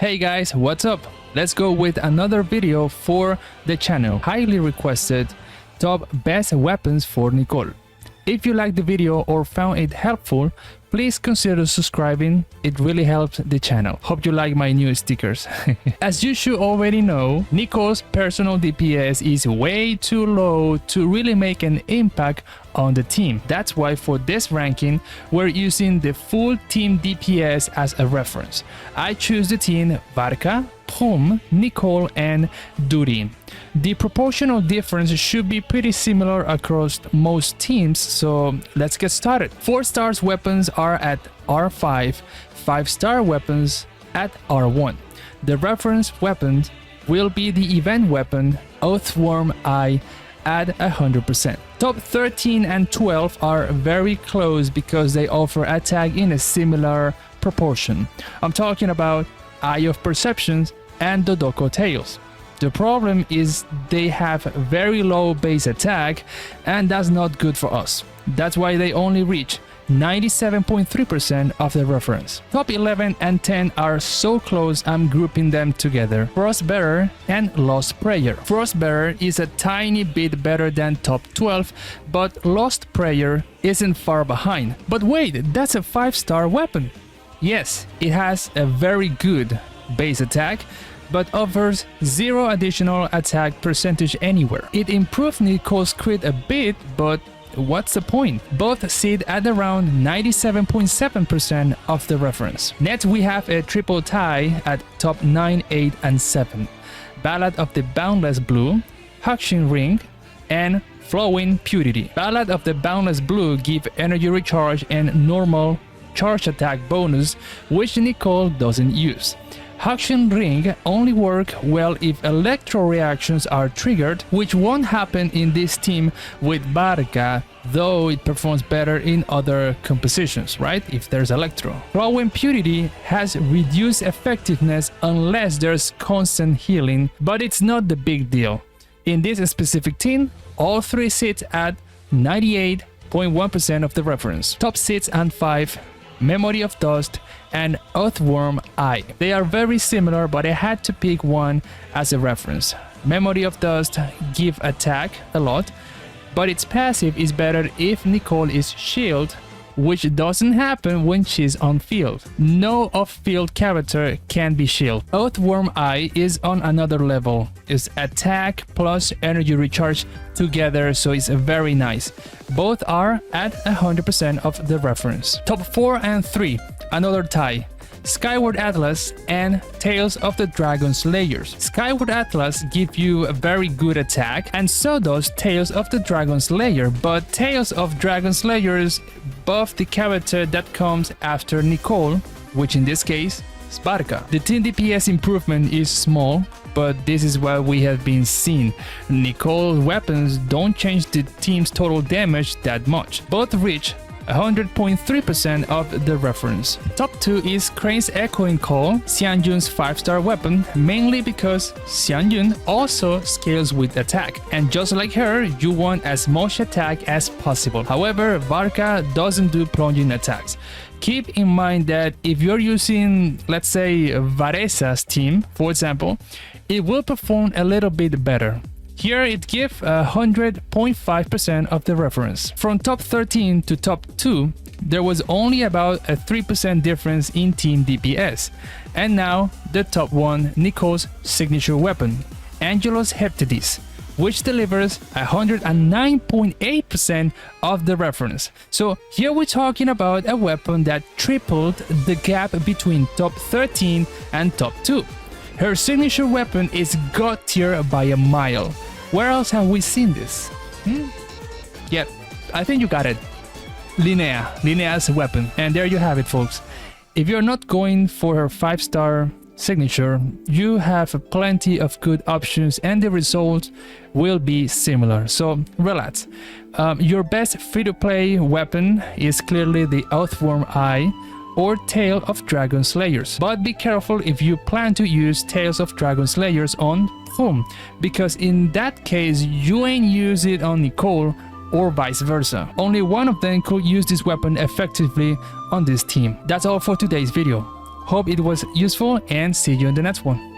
Hey guys, what's up? Let's go with another video for the channel. Highly requested top best weapons for Nicole. If you liked the video or found it helpful, please consider subscribing. It really helps the channel. Hope you like my new stickers. As you should already know, Nicole's personal DPS is way too low to really make an impact on the team. That's why for this ranking, we're using the full team DPS as a reference. I choose the team Barca, Pum, Nicole, and Duty. The proportional difference should be pretty similar across most teams, so let's get started. 4-star weapons are at R5, 5-star weapons at R1. The reference weapon will be the event weapon Oathworm Eye at 100%. Top 13 and 12 are very close because they offer attack in a similar proportion. I'm talking about Eye of Perceptions and Dodoko Tails. The problem is they have very low base attack, and that's not good for us. That's why they only reach 97.3% of the reference. Top 11 and 10 are so close I'm grouping them together. Frostbearer and Lost Prayer. Frostbearer is a tiny bit better than top 12, but Lost Prayer isn't far behind. But wait, that's a 5-star weapon. Yes, it has a very good base attack, but offers 0 additional attack percentage anywhere. It improved Nicole's crit a bit, but what's the point? Both sit at around 97.7% of the reference. Next, we have a triple tie at top 9, 8, and 7. Ballad of the Boundless Blue, Hakshin Ring, and Flowing Purity. Ballad of the Boundless Blue give energy recharge and normal charge attack bonus, which Nicole doesn't use. Hakshin Ring only work well if electro reactions are triggered, which won't happen in this team with Barca, though it performs better in other compositions, right? If there's electro. Flowing Purity has reduced effectiveness unless there's constant healing, but it's not the big deal. In this specific team, all 3 sit at 98.1% of the reference. Top 6 and 5, Memory of Dust and Oathworm Eye. They are very similar, but I had to pick one as a reference. Memory of Dust give attack a lot, but its passive is better if Nicole is shield, which doesn't happen when she's on field. No off-field character can be shield. Oathworm Eye is on another level. It's attack plus energy recharge together, so it's very nice. Both are at 100% of the reference. Top 4 and 3, another tie. Skyward Atlas and Tales of the Dragon Slayers. Skyward Atlas give you a very good attack, and so does Tales of the Dragon Slayer, but Tales of Dragon Slayers buff the character that comes after Nicole, which in this case is Barca. The team DPS improvement is small, but this is what we have been seeing. Nicole's weapons don't change the team's total damage that much. Both reach 100.3% of the reference. Top 2 is Crane's Echoing Call, Xianyun's 5-star weapon, mainly because Xianyun also scales with attack, and just like her, you want as much attack as possible. However, Barca doesn't do plunging attacks. Keep in mind that if you're using, let's say, Varesa's team, for example, it will perform a little bit better. Here it gives 100.5% of the reference. From top 13 to top 2, there was only about a 3% difference in team DPS. And now the top 1, Nicole's signature weapon, Angelos Heptidis, which delivers 109.8% of the reference. So here we're talking about a weapon that tripled the gap between top 13 and top 2. Her signature weapon is god tier by a mile. Where else have we seen this? Yeah, I think you got it. Linnea's weapon. And there you have it, folks. If you're not going for her 5-star signature, you have plenty of good options and the results will be similar. So relax. Your best free-to-play weapon is clearly the Oathworm Eye or Tale of Dragon Slayers. But be careful if you plan to use Tales of Dragon Slayers on Pum, because in that case you ain't use it on Nicole or vice versa. Only one of them could use this weapon effectively on this team. That's all for today's video. Hope it was useful and see you in the next one.